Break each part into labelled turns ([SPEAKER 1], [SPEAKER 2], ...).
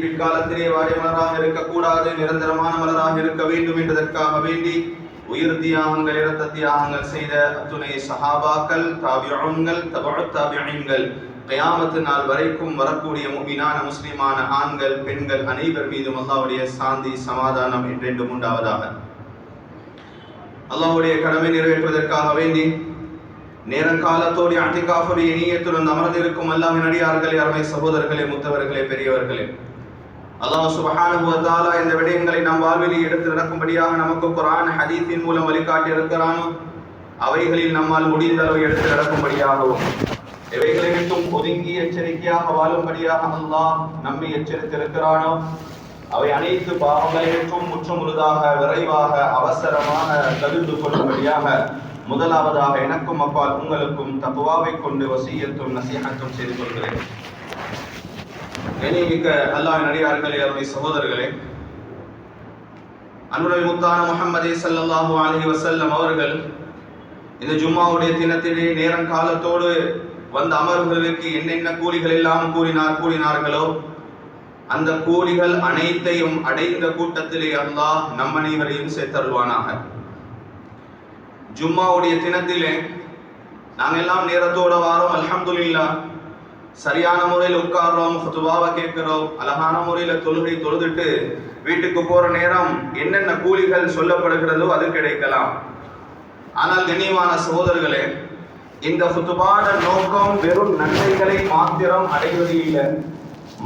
[SPEAKER 1] பிற்காலத்திலே வாடிமலராக இருக்கக்கூடாது, நிரந்தரமான மலராக இருக்க வேண்டும் என்பதற்காக வேண்டி உயிர் தியாகங்கள், இரத்த தியாகங்கள் செய்த அத்துணை சஹாபாக்கள், தாபிஊன்கள், தபஉத் தாபிஈன்கள், கியாமத் நாள் வரைக்கும் வரக்கூடிய முஃமினான முஸ்லிமான ஆண்கள் பெண்கள் அனைவர் மீதும் அல்லாஹ்வுடைய சாந்தி சமாதானம் என்றென்றும் உண்டாவதாக. அல்லாஹ்வுடைய கடமை நிறைவேற்றுவதற்காக வேண்டி நேரங்காலத்தோடு இஅ்திகாஃபுடைய நிய்யத்துடன் அமர்ந்திருக்கும் அல்லாஹ்வின் அடியார்களே, அருமை சகோதரர்களே, முத்தவர்களே, பெரியவர்களே, அல்லாஹ் சுப்ஹானஹு வ தஆலா இந்த விடயங்களை நம் வாழ்வில் எடுத்து நடக்கும்படியாக நமக்கு குர்ஆன் ஹதீஸின் மூலம் வழிகாட்டி இருக்கிறானோ அவைகளில் நம்மால் முடிந்த அளவு எடுத்து நடக்கும்படியாகவும் எவைகளை விட்டும் ஒதுங்கி எச்சரிக்கையாக வாழும்படியாக அல்லாஹ் நம்மை எச்சரித்திருக்கிறானோ அவை அனைத்து பாவங்களை விட்டும் முற்றுமுழுதாக விரைவாக அவசரமாக தவிர்த்து கொள்ளும்படியாக முதலாவதாக எனக்கும் அப்பால் உங்களுக்கும் தக்வாவை கொண்டு வசியத்தும் நசீஹத்தும் செய்து கொள்கிறேன். கண்ணியமிக்க அல்லாஹ்வின் அடியார்களே, அருமை சகோதரர்களே, அன்புநபி முத்தான முஹம்மது ஸல்லல்லாஹு அலைஹி வஸல்லம் அவர்கள் இந்த ஜும்மாவுடைய தினத்திலே நேரங்காலத்தோடு வந்த அமர்வுகளுக்கு என்னென்ன கூலிகள் எல்லாம் கூறினார்களோ அந்த கூலிகள் அனைத்தையும் அடைந்த கூட்டத்திலே அல்லாஹ் நம் அனைவரையும் சேர்த்தருள்வானாக. ஜும்மாவுடைய தினத்திலே நாங்கள் எல்லாம் நேரத்தோட வாரோம், அல்ஹம்துலில்லாஹ், சரியான முறையில் உட்கார்றோம், குதுபாவை கேட்கிறோம், அழகான முறையில் தொழுகை தொழுதுட்டு வீட்டுக்கு போற நேரம் என்னென்ன கூலிகள் சொல்லப்படுகிறதோ அது கிடைக்கலாம். ஆனால் கண்ணியமான சகோதரர்களே, இந்த குதுபான நோக்கம் வெறும் நன்மைகளை மாத்திரம் அடைவது இல்லை,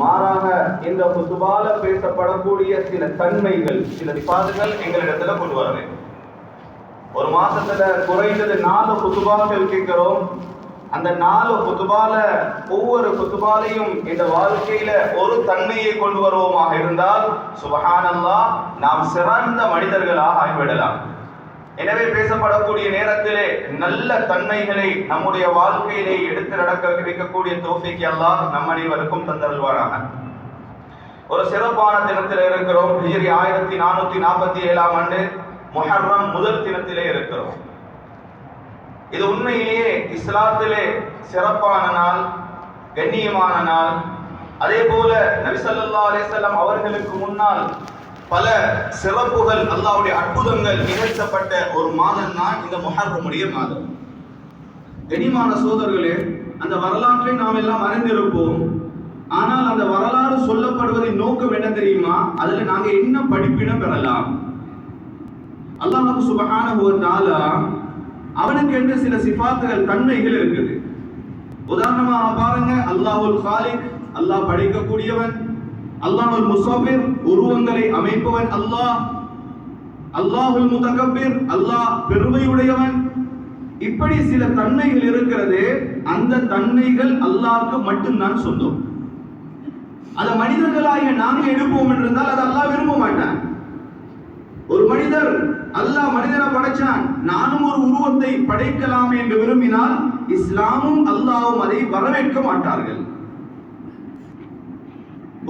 [SPEAKER 1] மாறாக இந்த குதுபால பேசப்படக்கூடிய சில தன்மைகள், சில சிபாத்துகள் எங்களிடத்துல கொண்டு வர வேண்டும். ஒரு மாசத்துல குறைந்தது 4 குதுபாக்கள் கேட்கிறோம். அந்த 4 குதுபால ஒவ்வொரு குதுபாலையும் இந்த வாழ்க்கையில ஒரு தன்மையை கொண்டு வருவோமாக இருந்தால் சுப்ஹானல்லாஹ், நாம் சிறந்த மனிதர்களாக ஆகிவிடலாம். எனவே பேசப்படக்கூடிய நேரத்திலே நல்ல தன்மைகளை நம்முடைய வாழ்க்கையிலே எடுத்து நடக்க வைக்கக்கூடிய தௌஃபீக் அல்லாஹ் நம் அனைவருக்கும் தந்தருள்வானாக. ஒரு சிறப்பான தினத்தில் இருக்கிறோம். ஹிஜ்ரி 1447ஆம் ஆண்டு முஹர்ரம் முதல் தினத்திலே இருக்கிறோம். இது உண்மையிலேயே இஸ்லாத்திலே சிறப்பான நாள், கண்ணியமான நாள். அதே போல நபி ஸல்லல்லாஹு அலைஹி வஸல்லம் அவர்களுக்கு முன்னால் பல சிறப்புகள், அல்லாஹ்வுடைய அற்புதங்கள் நிகழ்த்தப்பட்ட ஒரு மாதம் தான் இந்த முஹர்ரமுடைய மாதம். கண்ணியமான சோதர்களே, அந்த வரலாற்றை நாம் எல்லாம் அறிந்திருப்போம். ஆனால் அந்த வரலாறு சொல்லப்படுவதின் நோக்கம் என்ன தெரியுமா? அதுல நாங்க என்ன படிப்பினை பெறலாம்? அல்லாஹ் சுப்ஹானஹு வ தஆலா அவனுக்கு என்று சில சிஃபாத்துகள், தன்மைகள் இருக்குது. உதாரணமாக பாருங்க, அல்லாஹுல் காலிக், அல்லாஹ் படைக்கக்கூடியவன். அல்லாஹுல் முஸவ்விர், உருவங்களை அமைப்பவன். அல்லாஹுல் முதகப்பிர், அல்லாஹ் பெருமையுடையவன். இப்படி சில தன்மைகள் இருக்கிறது. அந்த தன்மைகள் அல்லாஹ்வுக்கு மட்டும்தான் சொந்தம். அதை மனிதர்களாகிய நாங்க எடுப்போம் என்றால் அது அல்லாஹ் விரும்ப மாட்டான். ஒரு மனிதர், அல்லாஹ் மனிதனை படைச்சான், நானும் ஒரு உருவத்தை படைக்கலாம் என்று விரும்பினால் இஸ்லாமும் அல்லாஹ்வும் அதை வரவேற்க மாட்டார்கள்.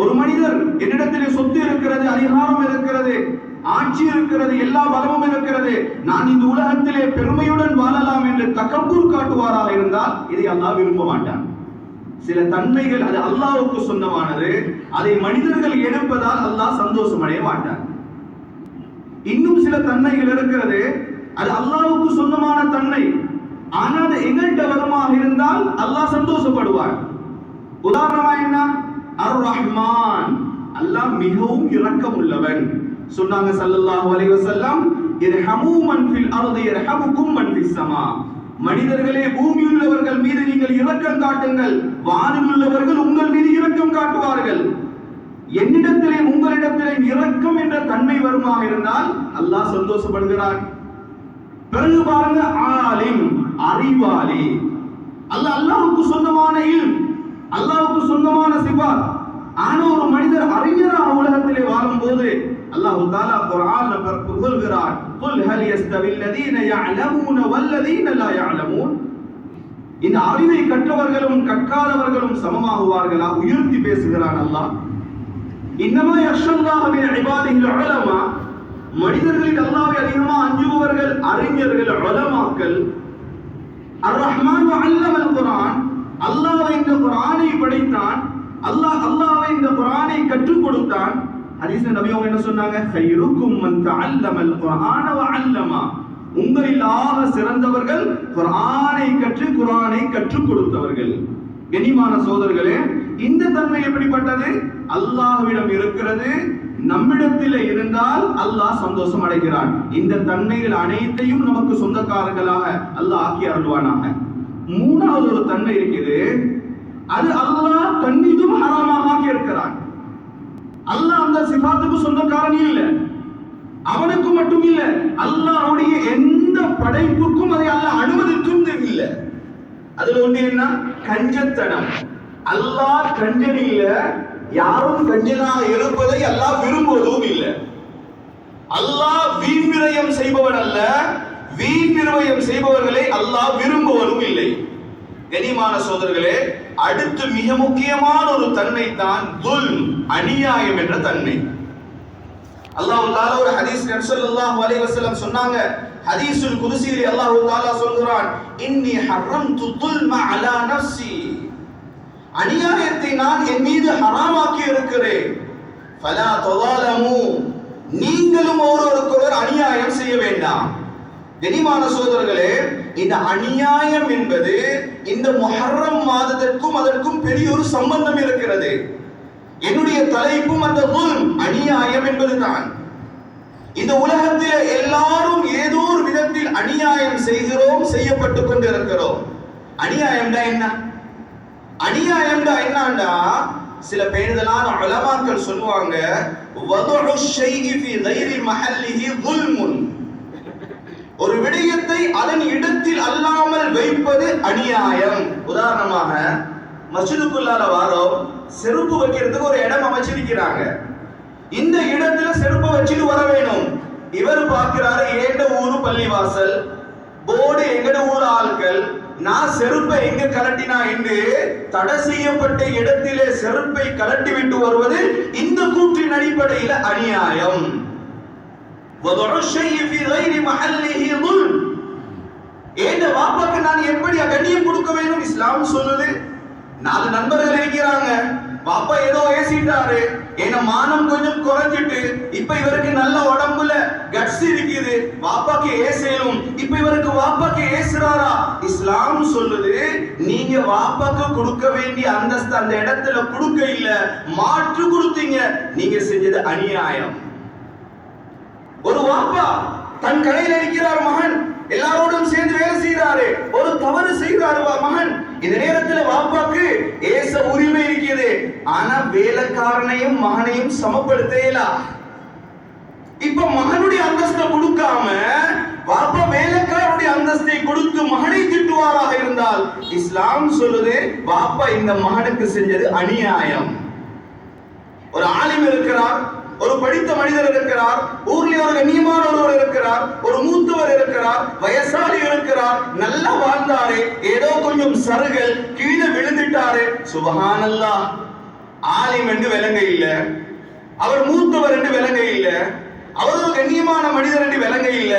[SPEAKER 1] ஒரு மனிதர், என்னிடத்திலே சொத்து இருக்கிறது, அதிகாரம் இருக்கிறது, ஆட்சி இருக்கிறது, எல்லா பலமும் இருக்கிறது, நான் இந்த உலகத்திலே பெருமையுடன் வாழலாம் என்று தக்கம்பூர் காட்டுவாராக இருந்தால் இதை அல்லாஹ் விரும்ப மாட்டான். சில தன்மைகள் அது அல்லாஹ்வுக்கு சொந்தமானது, அதை மனிதர்கள் எடுப்பதால் அல்லாஹ் சந்தோஷம் அடைய மாட்டான். இன்னும் சில தன்மைகள் இருக்கிறது, அது அல்லாஹ்வுக்கு சொந்தமான தன்மை, ஆனால் அது எங்கள்கிட்ட வருமாக இருந்தால் அல்லாஹ் சந்தோஷப்படுவார். உதாரணமா என்ன? அர் ரஹ்மான், அல்லாஹ் மிகவும் இரக்கம் உள்ளவன். சொன்னாங்க ஸல்லல்லாஹு அலைஹி வஸல்லம், இர்ஹமு மன் ஃபில் அர்தி யர்ஹமுக்கும் மன் ஃபிஸ் ஸமா. மனிதர்களே, பூமியில் உள்ளவர்கள் மீது நீங்கள் இரக்கம் காட்டுங்கள், வானில் உள்ளவர்கள் உங்கள் மீது இரக்கம் காட்டுவார்கள். என்னிடத்திலே உங்களிடத்திலே இரக்கம் என்ற தன்மை வருமாக இருந்தால் அல்லாஹ் சந்தோஷப்படுகிறார். பிறகு பாருங்க, ஆலிம், அறிவாளி. அல்லாஹ்வுக்கு சொந்தமான இல்ம், அல்லாஹ்வுக்கு சொந்தமான சிஃபாத். ஆனா ஒரு மனிதர் அறிஞராக உலகத்திலே வாழும்போது அல்லாஹ் தஆலா குர்ஆன்ல சொல்கிறார், குல் ஹல் யஸ்தவி அல்லதீன யஅலமூன வல்லதீன லா யஅலமூன். இந்த அறிவை கற்றவர்களும் கற்காதவர்களும் சமமாகுவார்களா? உயர்த்தி பேசுகிறான் அல்லாஹ். இன்னமா யக்ஷல்லாஹ மின் இபாதிஹில் உலமா. மனிதர்களில் அல்லாஹ்வை அதிகமா அஞ்சுபவர்கள் அறிஞர்கள், உலமாக்கள். அர்-ரஹ்மான் அல்லமல் குர்ஆன், அல்லாஹ் இந்த குர்ஆனை படைத்தான், அல்லாஹ் இந்த குர்ஆனை கற்றுக் கொடுத்தான். ஹதீஸ்ல நபி அவங்க என்ன சொன்னாங்க? கைருக்கும் மன் தஅல்லமல் குர்ஆன வ அல்லமா, உங்களில் ஆக சிறந்தவர்கள் குர்ஆனை கற்றுக் கொடுத்தவர்கள். கனிமான சோதர்களே, இந்த தன்மை எப்படிப்பட்டது? அல்லாஹ்விடம் இருக்கிறது, நம்மிடத்தில் இருந்தால் அல்லாஹ் சந்தோஷம் அடைகிறான். இந்த தன்மைகள் அனைத்தையும் நமக்கு சொந்தக்காரர்களாக அல்லாஹ் ஆக்கி அருள்வானாக. மூணாவது ஒரு தன்மை இருக்குது, அது அல்லாஹ் தன் மீதும் ஹராமாக ஆக்கி இருக்கிறான். அல்லாஹ் அந்த சிபாத்துக்கு சொந்தக்காரன் இல்ல, அவனுக்கு மட்டும் இல்ல, அல்லாஹ்வுடைய எந்த படைப்புக்கும் அதை அல்லாஹ் அனுமதித்தும் இல்லை. அதுல ஒன்று என்ன? கஞ்சத்தனம். அல்லாஹ் கஞ்சன் இல்ல, யாரும் கஞ்சனாக இருப்பதை அல்லாஹ் விரும்புவதும் இல்லை. அல்லாஹ் வீண் விரயம் செய்பவன் அல்ல, வீண் விரயம் செய்பவர்களை அல்லாஹ் விரும்புவதும் இல்லை. கனிமான சோதர்களே, அடுத்து மிக முக்கியமான ஒரு தன்மை தான் துல்ம், அநியாயம் என்ற தன்மை. அல்லாஹ் தஆலா ஒரு ஹதீஸ் ஸல்லல்லாஹு அலைஹி வஸல்லம் சொன்னாங்க, ஹதீஸுல் குத்ஸியில் அல்லாஹ் தஆலா சொல்கிறான், இன்னி ஹர்ரம்து துல்ம அலா நஃப்ஸி, அநியாயத்தை நான் என் மீது ஹராமாக்கி இருக்கிறேன். ஃபலா தஸாலமு, நீங்களும் ஒருவருக்கொருவர் அநியாயம் செய்ய வேண்டாம். கனிமான சோதரர்களே, இந்த அநியாயம் என்பது இந்த முஹர்ரம் மாதத்திற்கும் அதற்கும் பெரிய ஒரு சம்பந்தம் இருக்கிறது. என்னுடைய தலைப்பும் அந்த துல்ம், அநியாயம் என்பதுதான். இந்த உலகத்தில் எல்லாரும் ஏதோ ஒரு விதத்தில் அநியாயம் செய்கிறோம், செய்யப்பட்டுக் கொண்டிருக்கிறோம். அநியாயம்டா என்ன? அநியாயம்டா என்னண்டா, சில பேருதலான உலமாக்கள் சொல்லுவாங்க, வதுஉ ஷைஇ ஃபீ கைரி மஹல்லிஹி துல்முன், ஒரு விடயத்தை அதன் இடத்தில் அல்லாமல் வைப்பது அநியாயம். உதாரணமாக மஸ்ஜிதுக்குள்ளால வாரோம், செருப்பு வைக்கிறதுக்கு ஒரு இடம் அமைச்சிருக்கிறாங்க. இந்த இடத்துல செருப்பு வச்சுட்டு வர வேணும். இவர் பார்க்கிறாரு, ஏண்ட ஊரு பள்ளிவாசல், போர்டு எங்கட ஊர் ஆட்கள், நான் செருப்பை எங்க கலட்டினா என்று தடை செய்யப்பட்ட இடத்திலே செருப்பை கலட்டி விட்டு வருவது இந்த கூற்றின் அடிப்படையில் அநியாயம். ஏண்ட வாப்பாக்கு நான் எப்படி கண்ணியம் கொடுக்க வேண்டும்? இஸ்லாம் சொல்லுது. 4 நண்பர்கள் இருக்கிறாங்க, பாப்பா ஏதோ ஏசிட்டாரு, என்ன மானம் கொஞ்சம் குறைஞ்சிட்டு, இப்ப இவருக்கு நல்ல உடம்புல கட்ஸ் இருக்குது, வாப்பாக்கு ஏசேலும், இப்ப இவருக்கு வாப்பாக்கு ஏசுறாரா? இஸ்லாம் சொல்லுது, நீங்க வாப்பாக்கு கொடுக்க வேண்டிய அந்தஸ்து அந்த இடத்துல கொடுக்க இல்ல, மாற்று கொடுத்தீங்க, நீங்க செஞ்சது அநியாயம். ஒரு வாப்பா தன் கடையில் இருக்கிறார் மகன், எல்லாரோடும் சேர்ந்து வேலை செய்கிறாரு, ஒரு தவறு செய்கிறாரு மகன். இந்த நேரத்தில் வாப்பாக்கு ஏச உரிமை இருக்கிறது, ஆனா வேலைக்காரனையும் மகனையும் சமப்படுத்தல. இப்ப மகனுடைய அந்தஸ்தை கொடுக்காம வாப்பா வேலைக்காரனுடைய அந்தஸ்தை கொடுத்து மகனை திட்டுவாராக இருந்தால் இஸ்லாம் சொல்லுது, வாப்பா இந்த மகனுக்கு செஞ்சது அநியாயம். ஒரு ஆலிம் இருக்கிறார், ஒரு படித்த மனிதர் இருக்கிறார், ஊரில் ஒரு கண்ணியமான ஒருவர் இருக்கிறார், ஒரு மூத்தவர் இருக்கிறார், வயசாளி இருக்கிறார், நல்லா வாழ்ந்தாரு, ஏதோ கொஞ்சம் சருகல் கீழே விழுந்துட்டாரு, சுபஹானல்லாஹ், ஆலிம் என்று விளங்க இல்ல, அவர் மூத்தவர் என்று விளங்க இல்ல, அவர் ஒரு கண்ணியமான மனிதர் என்று விளங்க இல்ல,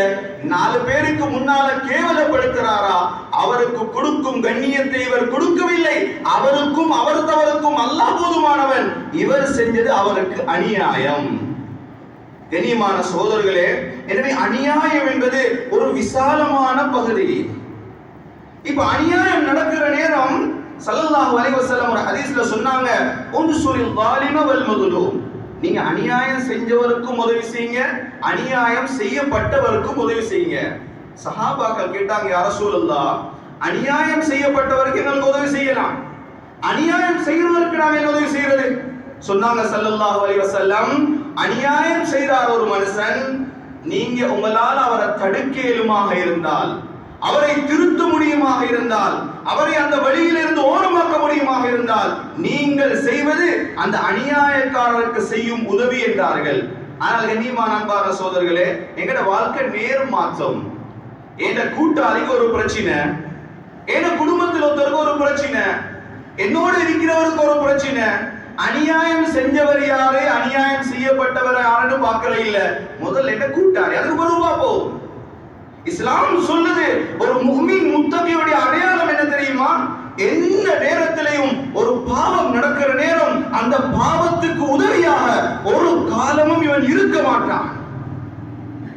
[SPEAKER 1] 4 பேருக்கு முன்னால கேவலப்படுத்துறாரா? அவருக்கு கொடுக்கும் கண்ணியத்தை இவர் கொடுக்கவில்லை, அவருக்கும் அவர் தவறுக்கும் அல்லாஹ் போதுமானவன், இவர் செஞ்சது அவருக்கு அநியாயம். கண்ணியமான சகோதரர்களே, எனவே அநியாயம் என்பது ஒரு விசாலமான பகுதி. இப்ப அநியாயம் நடக்கிற நேரம் ஸல்லல்லாஹு அலைஹி வஸல்லம் ஒரு ஹதீஸ்ல சொன்னாங்க, உன்சுரில் ஸாலிம வல் மظلوم, நீங்க அநியாயம் செஞ்சவருக்கும் உதவி செய்யுங்க, அநியாயம் செய்யப்பட்டவருக்கும் உதவி செய்யுங்க. சஹாபாக்கள் கேட்டாங்க, யா ரசூலல்லாஹ், அநியாயம் செய்யப்பட்டவருக்கு எங்களுக்கு உதவி செய்யலாம், அநியாயம் செய்யறவருக்கு நாம என்ன உதவி செய்யறது? சொன்னாங்க ஸல்லல்லாஹு அலைஹி வஸல்லம், அநியாயம் செய்தார் ஒரு மனுஷன், நீங்க உங்களால் அவரை தடுக்க இயலுமாக இருந்தால், அவரை திருத்த முடியுமாக இருந்தால், அவரை அந்த வழியிலிருந்து ஓரமாக்க முடியுமாக இருந்தால், நீங்கள் செய்வது அந்த அநியாயக்காரருக்கு செய்யும் உதவி என்றார்கள். ஆனால் கண்ணியமான அன்பான சகோதரர்களே, எங்கட வாழ்க்கை நேர் மாற்றம். என் கூட்டாளிக்கு ஒரு பிரச்சனை, என் குடும்பத்தில் ஒருத்தருக்கு ஒரு பிரச்சனை, என்னோட இருக்கிறவருக்கு ஒரு பிரச்சனை, அநியாயம் செஞ்சவர் யாரு, அநியாயம் செய்யப்பட்டவர் யாருன்னு பார்க்கல இல்ல, முதல்ல என்ன கூட்டாரு, அதுக்கு பொறுப்பா போகும். இஸ்லாம் சொல்லுது ஒரு முஃமின் முத்தகியுடைய அடையாளம் என்ன தெரியுமா? எந்த நேரத்திலையும் ஒரு பாவம் நடக்கிற நேரம் அந்த பாவத்துக்கு உதவியாக ஒரு காலமும் இவன் இருக்க மாட்டான்.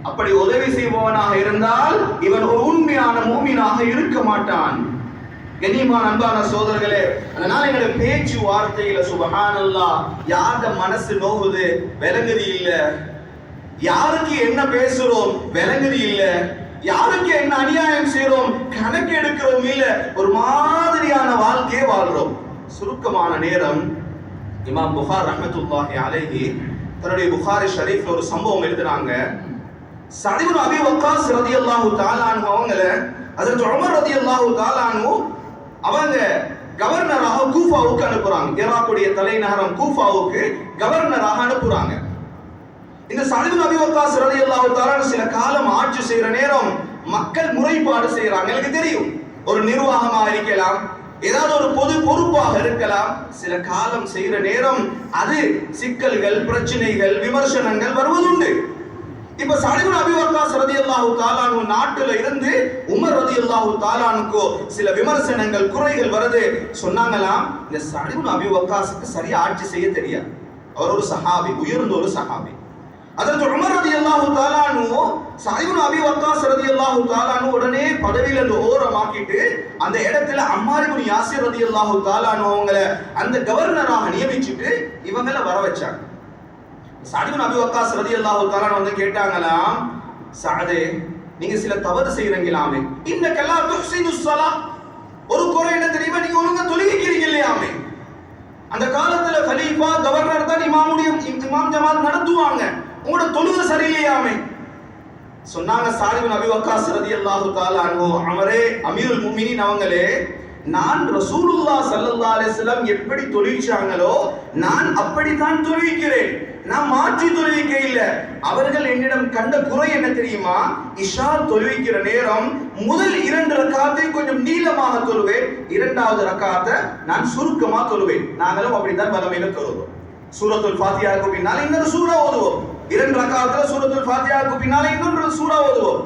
[SPEAKER 1] அப்படி உதவி செய்பவனாக இருந்தால் இவன் ஒரு உண்மையான முஃமினாக இருக்க மாட்டான். கண்ணியமான அன்பான சோதரர்களே, அதனால எங்களுடைய பேச்சு வார்த்தையில சுப்ஹானல்லாஹ் யார்த மனசு நோகுது விளங்குது இல்ல, யாருக்கு என்ன பேசுறோம் விளங்குது இல்ல, யாருக்கு என்ன அநியாயம் செய்யறோம் கணக்கு எடுக்கிறோம் இல்ல, ஒரு மாதிரியான வாழ்க்கையை வாழ்றோம். சுருக்கமான நேரம் இமாம் புகார் ரஹ்மத்துல்லாஹி அலைஹி தன்னுடைய புகாரி ஷரீஃப்ல ஒரு சம்பவம் எழுதுறாங்க. சஅத் இப்னு அபீ வக்காஸ் ரலியல்லாஹு தஆலா அன்ஹு அவங்கள ஹஜ்ரத் உமர் ரலியல்லாஹு தஆலா அன்ஹு அவங்க கவர்னராக கூஃபாவுக்கு அனுப்புறாங்க. ஈராக்குடைய தலைநகரம் கூஃபாவுக்கு கவர்னராக அனுப்புறாங்க. இந்த சஅத் இப்னு அபீ வக்காஸ் ரலியல்லாஹு தஆலா சில காலம் ஆட்சி செய்யற நேரம் மக்கள் முறைப்பாடு செய்யறாங்க. எனக்கு தெரியும், ஒரு நிர்வாகமாக இருக்கலாம், ஏதாவது ஒரு பொது பொறுப்பாக இருக்கலாம். சில காலம் செய்யற நேரம் அது சிக்கல்கள், பிரச்சனைகள், விமர்சனங்கள் வருவதுண்டு. இப்ப சஅத் இப்னு அபீ வக்காஸ் ரலியல்லாஹு தஆலா அன்ஹு நாட்டுல இருந்து உமர் ரலியல்லாஹு தஆலா அன்ஹுக்கு சில விமர்சனங்கள், குறைகள் வருது. சொன்னாங்களாம், இந்த சஅத் இப்னு அபீ வக்காஸுக்கு சரியா ஆட்சி செய்ய தெரியாது. அவர் ஒரு சஹாபி, உயர்ந்த ஒரு சஹாபி. ஹஜ்ரத் உமர் ரலியல்லாஹு தஆலா அன்ஹு சஅத் இப்னு அபீ வக்காஸ் ரலியல்லாஹு தஆலா அன்ஹு உடனே பதவியில இருந்து ஓரமாக்கிட்டு அந்த இடத்துல அம்மார் இப்னு யாசிர் ரலியல்லாஹு தஆலா அன்ஹு அவங்கள அந்த கவர்னராக நியமிச்சிட்டு இவங்கள வர வச்சாங்க. சஅத் இப்னு அபீ வக்காஸ் ரலியல்லாஹு தஆலா வந்து கேட்டாங்களாம், சஅதே நீங்க சில தவறு செய்றீங்களாமே, இன்னக லா துஹ்சினுஸ் ஸலாத், ஒரு குறை என்ன தெரியுமா, நீங்க ஒழுங்கா தொழுகிறீங்க இல்லையாமே. அந்த காலத்துல கலீஃபா கவர்னர் தான் இமாம் ஜமாத் நடத்துவாங்க, உங்களோட தொழுகை சரியில்லையாமே. சொன்னாங்க சஅத் இப்னு அபீ வக்காஸ் ரலியல்லாஹு தஆலா அன்ஹு, அமரே அமீருல் முஃமினீன் அவங்களே, நான் ரசூலுல்லாஹ் ஸல்லல்லாஹு அலைஹி வஸல்லம் எப்படி தொழுவிச்சாங்களோ நான் அப்படித்தான் தொழுவிக்கிறேன், நான் மாற்றி தொழுவிக்க இல்ல. அவர்கள் என்னிடம் கண்ட குறை என்ன தெரியுமா, இஷா தொழுவிக்கிற நேரம் முதல் 2 ரக்காத்தை கொஞ்சம் நீளமாக தொழுவேன், 2வது ரக்காத்தை நான் சுருக்கமா தொழுவேன். நாங்களும் அப்படித்தான் வலமையில தொழுவோம். சூரத்துல் ஃபாத்திஹாவுக்கு பின்னால இன்னொரு சூரா ஓதுவோம், 2 ரக்காத்துல சூரத்துல் ஃபாத்திஹாவுக்கு பின்னால இன்னொரு சூரா ஓதுவோம்,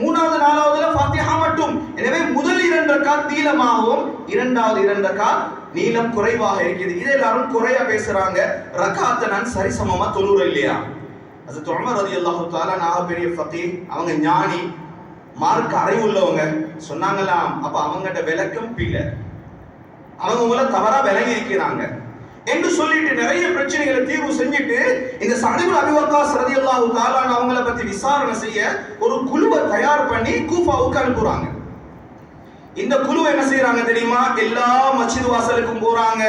[SPEAKER 1] 3வது 4வதுல ஃபாத்திஹா மட்டும். எனவே முதல் 2 ரக்காத் நீளமாகவும் 2வது 2 ரக்காத் நீளம் குறைவாக இருக்குது. இதை எல்லாரும் குறையா பேசுறாங்க, ரக்காத்தை நான் சரிசமமா தொழுறேன் இல்லையா. ஹஜ்ரத் உமர் ரலியல்லாஹு தஆலா நாக பெரிய ஃபகீஹ், அவங்க ஞானி, மார்க்க அறிவு உள்ளவங்க. சொன்னாங்களாம், அப்ப அவங்ககிட்ட விளக்கம் பிழை, அவங்க உங்களை தவறா விளங்கி இருக்கிறாங்க என்று சொல்லிட்டு நிறைய பிரச்சனைகளை தீர்வு செஞ்சுட்டு இந்த சஅத் இப்னு அபீ வக்காஸ் ரலியல்லாஹு தஆலா அவங்கள பத்தி விசாரணை செய்ய ஒரு குழுவை தயார் பண்ணி கூஃபாவுக்கு அனுப்புறாங்க. இந்த குழு என்ன செய்யறாங்க தெரியுமா, எல்லா மஸ்ஜித் வாசலுக்கும் போறாங்க,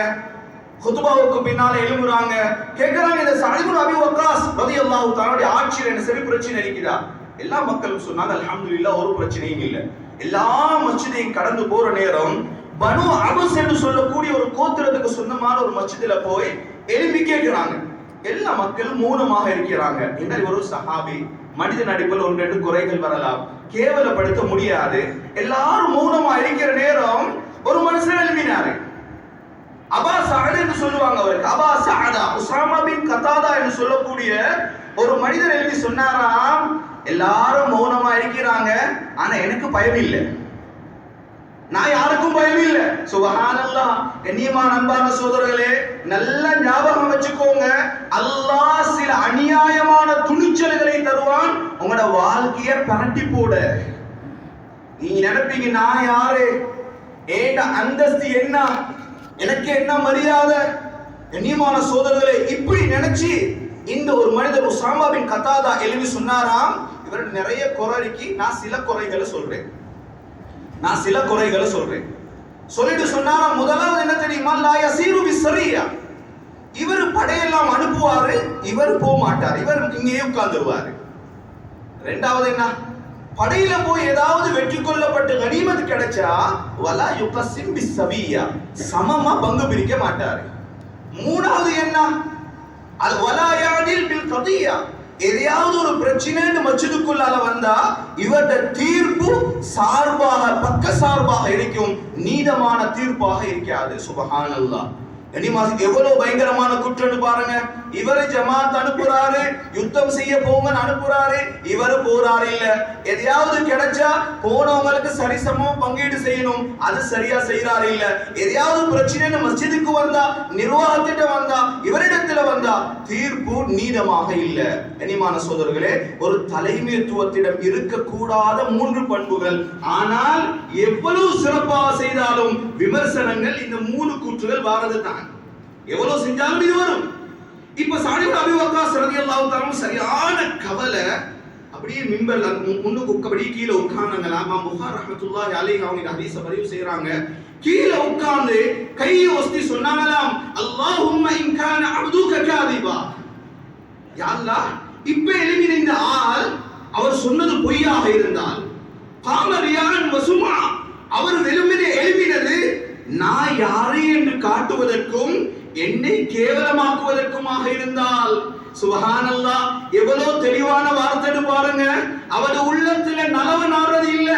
[SPEAKER 1] குத்பாவுக்கு பின்னால எழும்புறாங்க, கேக்குறாங்க, இந்த சஅத் இப்னு அபீ வக்காஸ் ரலியல்லாஹு தஆலா ஆட்சியில் என்ன சரி பிரச்சனை இருக்குதா? எல்லா மக்களும் சொன்னாங்க, அல்ஹம்துலில்லாஹ் ஒரு பிரச்சனையும் இல்லை. எல்லா மஸ்ஜிதையும் கடந்து போற நேரம் பனு அபஸ் என்று சொல்லக்கூடிய ஒரு கோத்திரத்துக்கு சொந்தமான ஒரு மஸ்ஜிதில போய் எழுப்பி கேட்கிறாங்க. எல்லா மக்களும் மௌனமாக இருக்கிறாங்க. என்ன, ஒரு சஹாபி, மனிதன் அடிப்பில் 1-2 குறைகள் வரலாம், கேவலப்படுத்த முடியாது. எல்லாரும் மௌனமா இருக்கிற நேரம் ஒரு மனுஷன் எழுப்பினாரு. அபா சஅத் என்று சொல்லுவாங்க அவருக்கு, அபா சஅதா, உஸாமா பின் கதாதா என்று சொல்லக்கூடிய ஒரு மனிதர் எழுப்பி சொன்னாராம், எல்லாரும் மௌனமா இருக்கிறாங்க, ஆனா எனக்கு பயம் இல்லை, நான் யாருக்கும் பயம் இல்ல. சுப்ஹானல்லாஹ். கண்ணியமான அன்பான சகோதரர்களே, நல்ல ஞாபகம் வச்சுக்கோங்க, அல்லாஹ் சில அநியாயமான துணிச்சல்களை தருவான் உங்களோட வாழ்க்கையை பரட்டி போட. நீங்க நினைப்பீங்க, நான் யாரு, ஏண்ட அந்தஸ்து என்ன, எனக்கு என்ன மரியாதை. கண்ணியமான சகோதரர்களே, இப்படி நினைச்சு இந்த ஒரு மனிதர் உஸாமா பின் கதாதா எழுதி சொன்னாராம், இவர் நிறைய குறைக்கு நான் சில குறைகளை சொல்றேன், சொல்லிட்டு சொன்னாரா, முதலாவது என்ன தெரியுமா, லா யஸீரு பிஸ்ஸரியா, இவர் படையெல்லாம் அனுப்புவாரு, இவர் போக மாட்டார், இவர் இங்கேயே உட்கார்ந்துருவாரு. இரண்டாவது என்ன, படையில போய் ஏதாவது வெற்றி கொள்ளப்பட்டு கனிமத் கிடைச்சா வலா யுகஸிம் பிஸ்ஸவியா, சமமா பங்கு பிரிக்க மாட்டாரு. மூணாவது என்ன, அல் வலா யாதில் பில் கதியா, எதையாவது ஒரு பிரச்சனைன்னு மஸ்ஜிதுக்குள்ளால வந்தா இவருடைய தீர்ப்பு சார்பாக, பக்க சார்பாக இருக்கும், நீதமான தீர்ப்பாக இருக்காது. சுப்ஹானல்லாஹ். எவ்வளவு பயங்கரமான குற்றம்னு பாருங்க. இவரு ஜமாத் அனுப்புறாரு, யுத்தம் செய்ய போங்கன்னு அனுப்புறாரு, இவரு போறாரு இல்ல. எதையாவது கிடைச்சா போனவங்களுக்கு சரிசமம் பங்கீடு செய்யணும், அது சரியா செய்யறாரு இல்ல. எதையாவது பிரச்சனை மஸ்ஜிதுக்கு வந்தா, நிர்வாகத்திட்ட வந்தா, இவரிடத்துல வந்தா தீர்ப்பு நீதமாக இல்ல. கண்ணியமான சகோதரர்களே, ஒரு தலைமைத்துவத்திடம் இருக்கக்கூடாத 3 பண்புகள். ஆனால் எவ்வளவு சிறப்பாக செய்தாலும் விமர்சனங்கள் இந்த 3 கூற்றுகள் வாரது தான். எவ்வளவு செஞ்சாலும் இது வரும். இப்ப சஅத் இப்னு அபீ வக்காஸ் ரலியல்லாஹு தஆலா சரியான கவலை, அப்படியே மிம்பர்ல முன்னுக்கு அப்படியே கீழே உட்கார்ந்தாங்க. இமாம் புகாரி ரஹ்மத்துல்லாஹி அலைஹி அவங்க ஹதீஸ பதிவு செய்றாங்க. கீழே உட்கார்ந்து கையை ஒஸ்தி சொன்னாங்களாம், அல்லாஹும்ம இன் கான அப்துக காதிபா, யா அல்லாஹ், இப்ப எழுப்பின இந்த ஆள் அவர் சொன்னது பொய்யாக இருந்தால், காமரியான் வசுமா, அவர் வெறுமனே எழுப்பினது நான் யாரு என்று காட்டுவதற்கும் என்னை கேவலமாக்குவதற்குமாக இருந்தால், சுப்ஹானல்லாஹ், எவ்வளவு தெளிவான வார்த்தை பாருங்க. அவர் உள்ளத்துல நலவு நாடுறது இல்ல,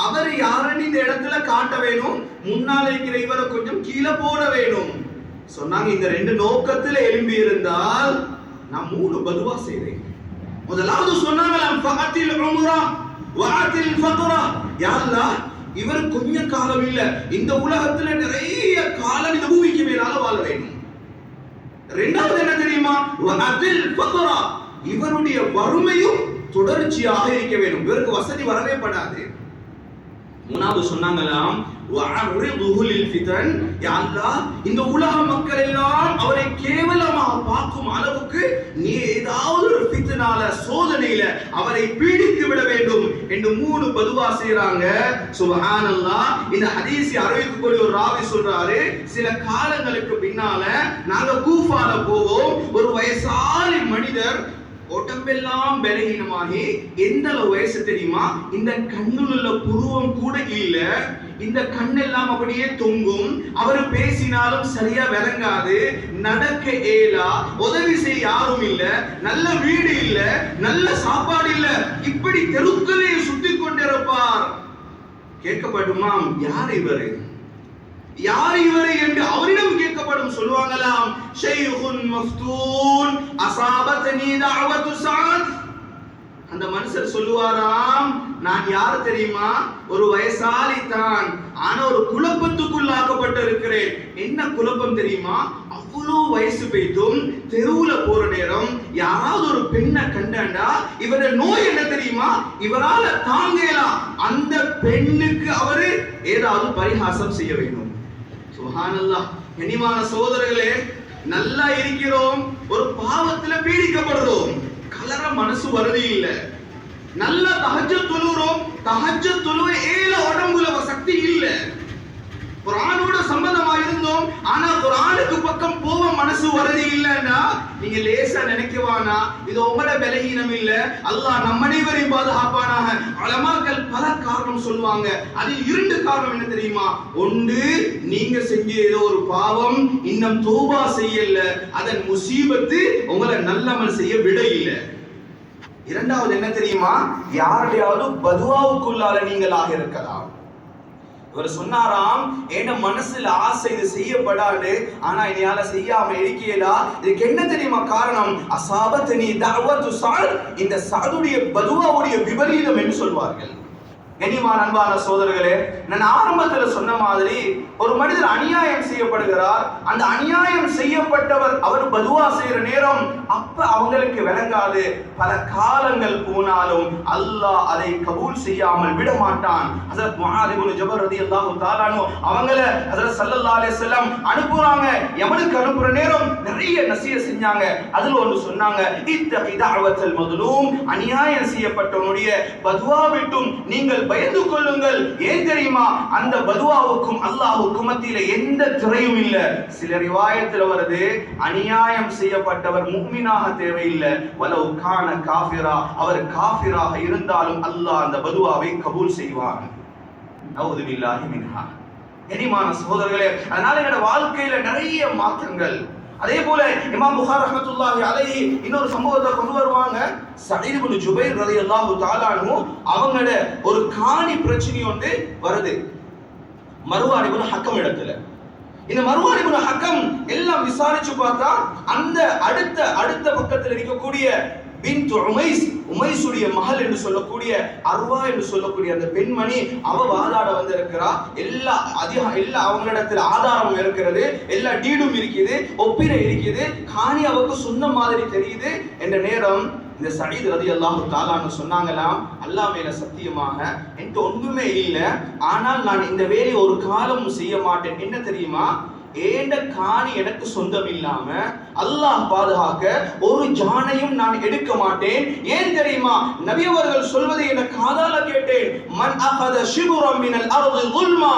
[SPEAKER 1] அவர் யாருன்னு இந்த இடத்துல காட்ட வேணும், முன்னால இருக்கிற இவரை கொஞ்சம் கீழே போட வேணும் சொன்னாங்க. இந்த 2 நோக்கத்துல எழும்பி இருந்தால் நான் 3 பதுவா செய்றேன். முதலாவது சொன்னாங்களாம், ஃபஅத்தில் உம்ரா வஅத்தில் ஃபக்ரா, யா அல்லாஹ், இவர் கொஞ்ச காலம் இல்ல, இந்த உலகத்துல நிறைய காலம் இந்த பூமிக்கு மேலால வாழ வேண்டும். இரண்டாவது என்ன தெரியுமா, வஅத்தில் ஃபக்ரா, இவருடைய வறுமையும் தொடர்ச்சியாக இருக்க வேண்டும், இவருக்கு வசதி வரவே படாது. மூணாவது சொன்னாங்களாம், வஅரிதுஹு லில் ஃபிதன், யா அல்லாஹ், இந்த உலக மக்கள் எல்லாம் அவரை கேவலமாக பார்க்கும் அளவுக்கு நீ ஏதாவது ஒரு ஃபித்னால, சோதனையில அவரை பீடித்து விட வேண்டும் என்று 3 பதுவா செய்றாங்க. சுப்ஹானல்லாஹ். இந்த ஹதீஸை அறிவிக்கக்கூடிய ஒரு ராவி சொல்றாரு, சில காலங்களுக்கு பின்னால நாங்க கூஃபால போவோம், ஒரு வயசாலி மனிதர் உடம்பெல்லாம் பலகீனமாகி, எந்த வயசு தெரியுமா, இந்த கண்ணுல உள்ள புருவம் கூட இல்ல, இந்த கண்ணெல்லாம் அப்படியே தொங்கும், அவர் பேசினாலும் சரியா விளங்காது, நடக்க ஏலா, உதவி செய்ய யாரும் இல்ல, நல்ல வீடு இல்ல, நல்ல சாப்பாடு இல்ல, இப்படி தெருக்களே சுத்தி கொண்டிருப்பார். கேட்கப்படுமாம், யார் இவரு, யார் இவரு என்று அவரிடம் கேட்கப்படும். சொல்லுவாங்களாம், ஷைஹுன் மஃப்தூன் அஸாபத்னி தஅவத்து சஅத். அந்த மனுஷர் சொல்லுவாராம், நான் யார் தெரியுமா, ஒரு வயசாலி தான், ஆனா ஒரு குழப்பத்துக்குள்ளாக்கப்பட்டு இருக்கிறேன். என்ன குழப்பம் தெரியுமா, அவ்வளவு வயசு போய்த்தும் தெருவுல போற நேரம் யாராவது ஒரு பெண்ணை கண்டாண்டா இவர நோய் என்ன தெரியுமா, இவரால தாங்கலாம், அந்த பெண்ணுக்கு அவரு ஏதாவது பரிகாசம் செய்ய வேண்டும். சுப்ஹானல்லாஹ். கண்ணியமான சகோதரர்களே, நல்லா இருக்கிறோம், ஒரு பாவத்துல பீடிக்கப்படுறோம், கலர மனசு வருது இல்ல, நல்ல தஹஜ்ஜத் தொழுறோம், தஹஜ்ஜத் தொழுவ ஏல உடம்புல சக்தி இல்ல, குர்ஆனோட சம்பந்தமா இருந்தோம், ஆனா குர்ஆனுக்கு பக்கம் போக மனசு வருது இல்லன்னா நீங்க லேசா நினைக்கவானா, இது உங்களோட பலகீனம் இல்ல, அல்லாஹ் நம்ம அனைவரையும் பாதுகாப்பானாக. உலமாக்கள் பல காரணம் சொல்லுவாங்க, அதில் 2 காரணம் என்ன தெரியுமா, ஒன்று நீங்க செஞ்ச ஏதோ ஒரு பாவம் இன்னும் தௌபா செய்யல, அதன் முசீபத்து உங்களை நல்லமல் செய்ய விட இல்ல. இரண்டாவது என்ன தெரியுமா, யாருடையாவது பதுவாவுக்குள்ளால நீங்களாக இருக்கலாம். இவர் சொன்னாராம், என்ன மனசுல ஆசை இது செய்யப்படாது, ஆனா என்னால செய்யாம இருக்கேடா. இதுக்கு என்ன தெரியுமா காரணம், அஸாபத்னி தஅவத்து சஅத், இந்த சஅதுடைய பதுவாவுடைய விபரீதம் என்று சொல்வார்கள். கண்ணியமான அன்பான சகோதரர்களே, நான் ஆரம்பத்துல சொன்ன மாதிரி ஒரு மனிதர் அநியாயம் செய்யப்படுகிறார், அந்த அநியாயம் செய்யப்பட்டவர் அவர் பதுவா செய்யற நேரம் அப்ப அவங்களுக்கு விளங்காது, பல காலங்கள் போனாலும் அல்லாஹ் அதை கபூல் செய்யாமல் விட மாட்டான். ஹஜ்ரத் முஆத் இப்னு ஜபல் ரலியல்லாஹு தஆலா அன்ஹு அவங்கள ஹஜ்ரத் ஸல்லல்லாஹு அலைஹி வஸல்லம் அனுப்புறாங்க. யமனுக்கு அனுப்புற நேரம் நிறைய நசிஹத் செஞ்சாங்க. அதுல ஒன்று சொன்னாங்க, இத்தகி தஅவத்தல் மظلوم, அநியாயம் செய்யப்பட்டவனுடைய பதுவா விட்டும் நீங்கள் பயந்து கொள்ளுங்கள். ஏன் தெரியுமா, அந்த பதுவாவுக்கும் அல்லாஹ்வுக்கும் மத்தியில எந்த திரையும் இல்ல. சில ரிவாயத்துல வருது, அநியாயம் செய்யப்பட்டவர் முஃமினாக தேவையில்லை, வலவ் கான காஃபிரா, அவர் காஃபிராக இருந்தாலும் அல்லாஹ் அந்த பதுவாவை கபூல் செய்வான். நஊது பில்லாஹி மின்ஹா. கண்ணியமான சகோதரர்களே, அதனால என்னோட வாழ்க்கையில நிறைய மாற்றங்கள். அதே போல இமாம் புகாரி ரஹ்மத்துல்லாஹி அலைஹி இன்னொரு சம்பவத்தை கொண்டு வருவாங்க. சயீத் இப்னு ஜுபைர் ரலியல்லாஹு தஆலா அன்ஹு அவங்களோட ஒரு காணி பிரச்சனை ஒன்று வருது மர்வான் இப்னு ஹக்கம் இடத்துல. இந்த மர்வான் இப்னு ஹக்கம் எல்லாம் விசாரிச்சு பார்த்தா அந்த அடுத்த பக்கத்தில் இருக்கக்கூடிய பின்த் உமைஸுடைய மகள் என்று சொல்லக்கூடிய அர்வா என்று சொல்லக்கூடிய அந்த பெண்மணி அவ வாதாட வந்திருக்கிறா. எல்லா அவங்களிடத்தில் ஆதாரம் இருக்கிறது, எல்லா டீடும் இருக்குது, ஒப்பிரை இருக்குது, காணி அவருக்கு சொன்ன மாதிரி தெரியுது என்ற நேரம் இந்த சயீத் ரலியல்லாஹு தஆலா சொன்னாங்களாம், அல்லாஹ் மேல சத்தியமாக என்கிட்ட ஒன்றுமே இல்லை, ஆனால் நான் இந்த வேலையை ஒரு காலமும் செய்ய மாட்டேன். என்ன தெரியுமா, ஏண்ட காணி எனக்கு சொந்தம் இல்லாம அல்லாஹ் பாதுகாக்க ஒரு ஜானையும் நான் எடுக்க மாட்டேன். ஏன் தெரியுமா, நபி அவர்கள் சொல்வதை என காதால கேட்டேன். மன் அகத ஷிபுரம் மினல் அர்தி ظுல்மா,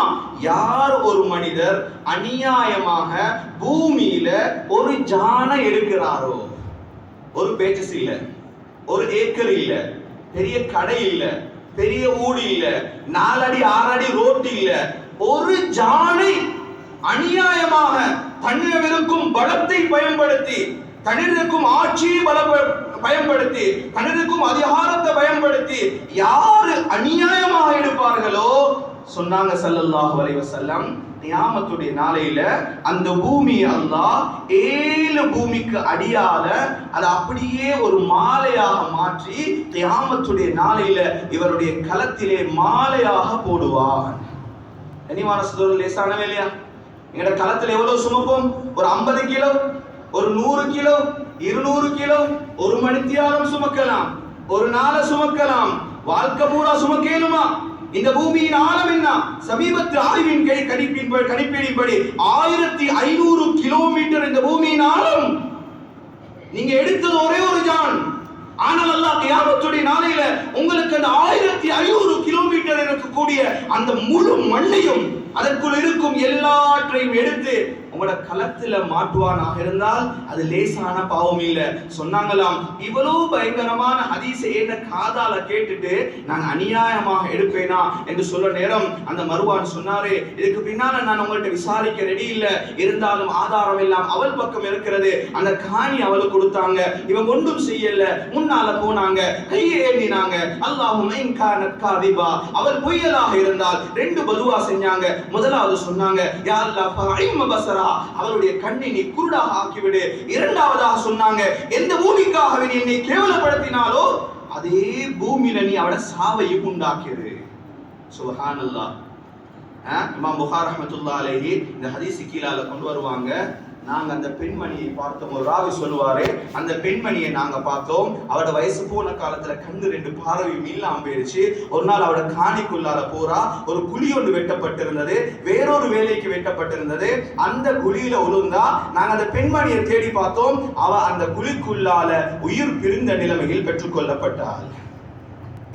[SPEAKER 1] யார் ஒரு மனிதர் அநியாயமாக பூமியில ஒரு ஜானை எடுக்கிறாரோ, ஒரு பேச்சஸ் இல்ல, ஒரு ஏக்கர் இல்ல, பெரிய கடை இல்ல, பெரிய ஊடு இல்ல, 4 அடி 6 அடி ரோட்டு இல்ல, ஒரு ஜானை அநியாயமாக தன்னிடமிருக்கும் பலத்தை பயன்படுத்தி, தன்னிடமிருக்கும் ஆட்சியை பயன்படுத்தி, தன்னிடமிருக்கும் அதிகாரத்தை பயன்படுத்தி யாரு அநியாயமாக எடுப்பார்களோ சொன்னாங்க ஸல்லல்லாஹு அலைஹி வஸல்லம், கியாமத்துடைய நாளையில அந்த பூமி அல்லாஹ் 7 பூமிக்கு அடியால அதை அப்படியே ஒரு மாலையாக மாற்றி கியாமத்துடைய நாளையில இவருடைய களத்திலே மாலையாக போடுவான். கனிவான சகோதரர்களே, லேசான வேலையா? எங்கட களத்துல எவ்வளவு சுமப்போம்? ஒரு 50 கிலோ, ஒரு 100 கிலோ, 200 கிலோ, ஒரு மணித்தியாலம் சுமக்கலாம், ஒரு நாளை சுமக்கலாம், வாழ்க்கை பூரா சுமக்கேனுமா? இந்த பூமியின் ஆழம் என்ன? சமீபத்து ஆய்வின் கணிப்பின்படி 1500 கிலோமீட்டர் இந்த பூமியின் ஆழம். நீங்க எடுத்தது ஒரே ஒரு ஜான், ஆனால் அல்லாஹ் கியாமத்துடைய நாளையில உங்களுக்கு அந்த 1500 கிலோமீட்டர் இருக்கக்கூடிய அந்த முழு மண்ணையும் அதற்குள் இருக்கும் எல்லாற்றையும் எடுத்து உங்களோட களத்துல மாட்டுவானாக இருந்தால் அது லேசான பாவம் இல்ல. சொன்னாங்களாம், இவ்வளவு பயங்கரமான ஹதீஸை என்ன காதால கேட்டுட்டு நான் அநியாயமாக எடுப்பேனா என்று சொல்ல நேரம் அந்த மர்வான் சொன்னாரு, இதுக்கு பின்னால நான் உங்கள்கிட்ட விசாரிக்க ரெடி இல்ல, இருந்தாலும் ஆதாரம் எல்லாம் அவள் பக்கம் இருக்கிறது. அந்த காணி அவளுக்கு கொடுத்தாங்க, இவன் ஒன்றும் செய்யல, முன்னால போனாங்க, கையை ஏந்தினாங்க. அல்லாஹும்ம இன் கானத் காதிபா, அவள் பொய்யலாக இருந்தால் 2 பதுவா செஞ்சாங்க. முதலாவது சொன்னாங்க, யா அல்லாஹ் ஃபஇம் பஸரா, அவளுடைய கண்ணை நீ குருடாக ஆக்கிவிடு. இரண்டாவதாக சொன்னாங்க, எந்த பூமிக்காக நீ என்னை கேவலப்படுத்தினாலோ அதே பூமியில நீ அவளை சாவையும் உண்டாக்கிடு. சுப்ஹானல்லாஹ். இமாம் புகாரி ரஹ்மத்துல்லாஹி அலைஹி இந்த ஹதீஸ் கீழால கொண்டு வருவாங்க. நாங்க அந்த பெண்மணியை பார்த்தோம். ஒரு ராவி சொல்லுவாரு, அந்த பெண்மணியை நாங்க பார்த்தோம், அவட வயசு போன காலத்துல கண்ணு 2 பார்வையும் இல்லாம போயிடுச்சு. ஒரு நாள் அவட காணிக்குள்ளால போறா, ஒரு குழி ஒன்று வெட்டப்பட்டிருந்தது, வேறொரு வேலைக்கு வெட்டப்பட்டிருந்தது. அந்த குழியில விழுந்தா நாங்க அந்த பெண்மணியை தேடி பார்த்தோம். அவ அந்த குழிக்குள்ளால உயிர் பிரிந்த நிலைமையில் பெற்றுக்கொள்ளப்பட்டாள்.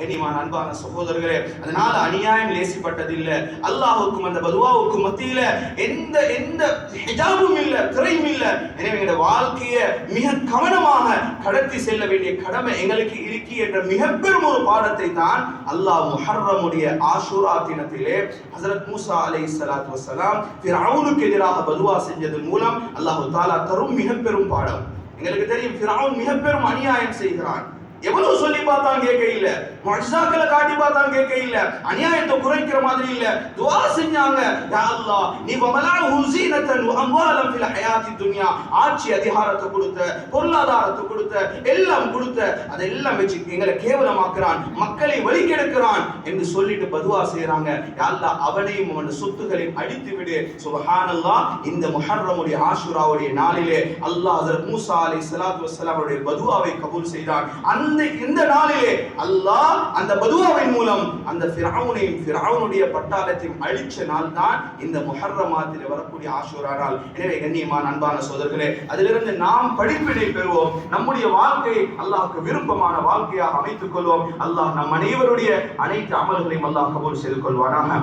[SPEAKER 1] கனிவான அன்பான சகோதரர்களே, அதனால அநியாயம் லேசிப்பட்டதில்லை. அல்லாஹ்வுக்கும் அந்த பதுவாவுக்கும் மத்தியில எந்த ஹிஜாபும் இல்ல, திரையும் இல்ல. எனவே எங்களுடைய வாழ்க்கையை மிக கவனமாக கடத்தி செல்ல வேண்டிய கடமை எங்களுக்கு இருக்கு என்ற மிக பெரும் ஒரு பாடத்தை தான் அல்லாஹ் முஹர்ரமுடைய ஆஷூரா தினத்திலே ஹஜ்ரத் மூசா அலைஹிஸ்ஸலாத்து வஸ்ஸலாம் ஃபிரௌனுக்கு எதிராக பதுவா செஞ்சதன் மூலம் அல்லாஹ் தஆலா தரும் மிக பெரும் பாடம். எங்களுக்கு தெரியும், ஃபிரௌன் மிக பெரும் அநியாயம் செய்கிறான். எவ்வளவு சொல்லி பார்த்தான் கேட்க இல்ல, முஅஜிஸாக்களை காட்டி பார்த்தான் கேட்க இல்ல, அநியாயத்தை குறைக்கிற மாதிரி இல்ல. துஆ செஞ்சாங்க, யா அல்லாஹ் நீ வமலஅஹு ஸீனத்தன் வ அம்வாலன் ஃபில் ஹயாத்தி துன்யா, ஆட்சி அதிகாரத்தை கொடுத்த, பொருளாதாரத்தை கொடுத்த, எல்லாம் கொடுத்த, அதெல்லாம் வச்சு எங்களை கேவலமாக்குறான், மக்களை வழிகெடுக்கிறான் என்று சொல்லிட்டு பதுவா செய்றாங்க. யா அல்லாஹ் அவனையும் அவன் சொத்துக்களையும் அழித்து விடு. சுப்ஹானல்லாஹ். இந்த முஹர்ரமுடைய ஆஷூராவுடைய நாளிலே அல்லாஹ் ஹஜ்ரத் மூசா அலைஹிஸ்ஸலாத்து வஸ்ஸலாம் அவருடைய பதுவாவை கபூல் செய்தான். இந்த நாளிலே அல்லாஹ் அந்த பதுவாவின் மூலம் அந்த ஃபிரௌனுடைய பட்டாளத்தையும் அழிச்ச நாள் தான் இந்த முஹர்ரமாத்திலே வரக்கூடிய ஆஷூரா நாள். எனவே கண்ணியமான அன்பான சகோதரர்களே, அதிலிருந்து நாம் படிப்பினை பெறுவோம், நம்முடைய வாழ்க்கையை அல்லாஹ்வுக்கு விருப்பமான வாழ்க்கையாக அமைத்துக் கொள்வோம். அல்லாஹ் நம் அனைவருடைய அனைத்து அமல்களையும் அல்லாஹ் கபூல் செய்து கொள்வானாக.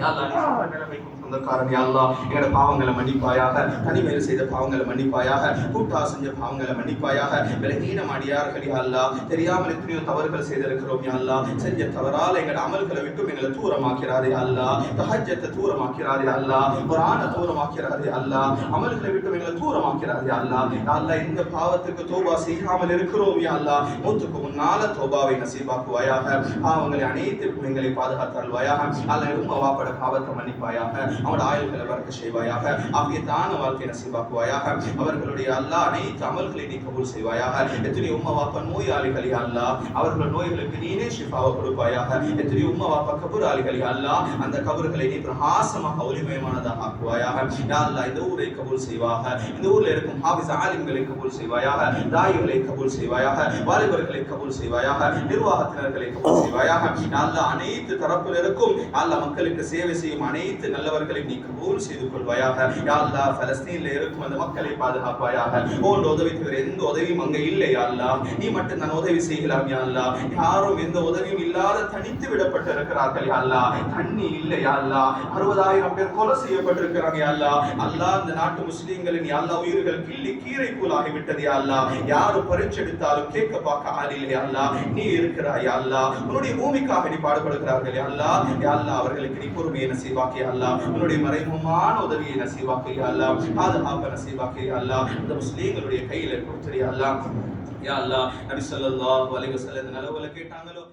[SPEAKER 1] யா அல்லாஹ் நிலைமைக்கும் சொந்தக்காரன் யா அல்லாஹ் எங்களோட பாவங்களை மன்னிப்பாயாக, தனிமையில் செய்த பாவங்களை மன்னிப்பாயாக, கூட்டா செஞ்ச பாவங்களை மன்னிப்பாயாக. விலகீனம் அடியார்கள் யா அல்லாஹ், தெரியாமல் எத்தனையோ தவறுகள் செய்திருக்கிறோம் யா அல்லாஹ். செஞ்ச தவறால் எங்களோட அமல்களை விட்டும் எங்களை தூரமாக்கிறாரே அல்லாஹ், தஹஜ்ஜத்தை தூரமாக்கிறாரே அல்லாஹ், குர்ஆனை தூரமாக்கிறாரே அல்லாஹ், அமல்களை விட்டும் எங்களை தூரமாக்கிறாரே அல்லாஹ். யா அல்லாஹ் இந்த பாவத்துக்கு தௌபா செய்யாமல் இருக்கிறோம் யா அல்லாஹ், மௌத்துக்கு முன்னால தௌபாவை நசீபாக்குவாயாக. பாவங்களை அனைத்திற்கும் எங்களை பாதுகாத்தருள்வாயாக. அல்லது உம்மா வாப்பட பாவத்தை மன்னிப்பாயாக. அவனோட ஆயுள்களை வர்க்க செய்வாயாக. ஆகியத்தான வாழ்க்கை நசீபாக்குவாயாக. அவர்களுடைய அல்லாஹ் அனைத்து அமல்களை நீ கபூல் செய்வாயாக. எத்தனை உம்மா வாப்பா நோயாளிகள் யா அல்லாஹ், அவர்கள் நோய்களுக்கு நீனே ஷிஃபாவை கொடுப்பாயாக. எத்தனை உம்மா வாப்பா கபூராளிகள் யா அல்லாஹ், அந்த கபர்களை நீ பிரகாசமாக ஒளிமயமானதாக ஆக்குவாயாக. யா அல்லாஹ் இந்த ஊரை கபூல் செய்வாக. இந்த ஊர்ல இருக்கும் ஹாஃபிஸ் ஆலிம்களை கபூல் செய்வாயாக. தாயிகளை கபூல் செய்வாயாக. வாலிபர்களை கபூல் செய்வாயாக. நிர்வாகத்தினர்களை கபூல் செய்வாயாக. யா அல்லாஹ் அனைத்து தரப்பினருக்கும் அல்லாஹ் மக்களுக்கு சேவை செய்யும் அனைத்து நல்லவர்களையும் நீ கபூல் செய்து கொள்வாயாக. யா அல்லாஹ் பலஸ்தீன்ல இருக்கும் அந்த மக்களை பாதுகாப்பாயாக. உன் உதவி தவிர எந்த உதவியும் அங்க இல்லை யா அல்லாஹ், நீ மட்டும் நான் உதவி செய்யலாம் யா அல்லாஹ். யாரும் எந்த உதவியும் இல்லாத தனித்து விடப்பட்டு இருக்கிறார்கள் யா அல்லாஹ். தண்ணி இல்லை யா அல்லாஹ். 60,000 பேர் கொலை செய்யப்பட்டிருக்கிறாங்க யா அல்லாஹ். அல்லாஹ் இந்த நாட்டு முஸ்லிம்களின் யா அல்லாஹ் உயிர்கள் கிள்ளி கீரை போலாகி விட்டது யா அல்லாஹ். யாரும் பரிச்செடுத்தாலும் கேட்க பார்க்க ஆள் இல்லை யா அல்லாஹ். நீ இருக்கிறாய் யா அல்லாஹ். உன்னுடைய பூமிக்காக நீ பாடுபடுகிறார்கள் யா அல்லாஹ். யா அல்லாஹ் அவர்களுக்கு நீ பொறுமையை நசீபாக்கி யா அல்லாஹ். உன்னுடைய மறைமுகமான உதவியை நசீபாக்கி யா அல்லாஹ். பாதுகாப்பை நசீபாக்கி யா அல்லாஹ். இந்த முஸ்லிம்களுடைய கையில கொடுத்துரு யா அல்லாஹ். யா அல்லாஹ் நபி ஸல்லல்லாஹு அலைஹி வஸல்லம் நலவுல கேட்டாங்களோ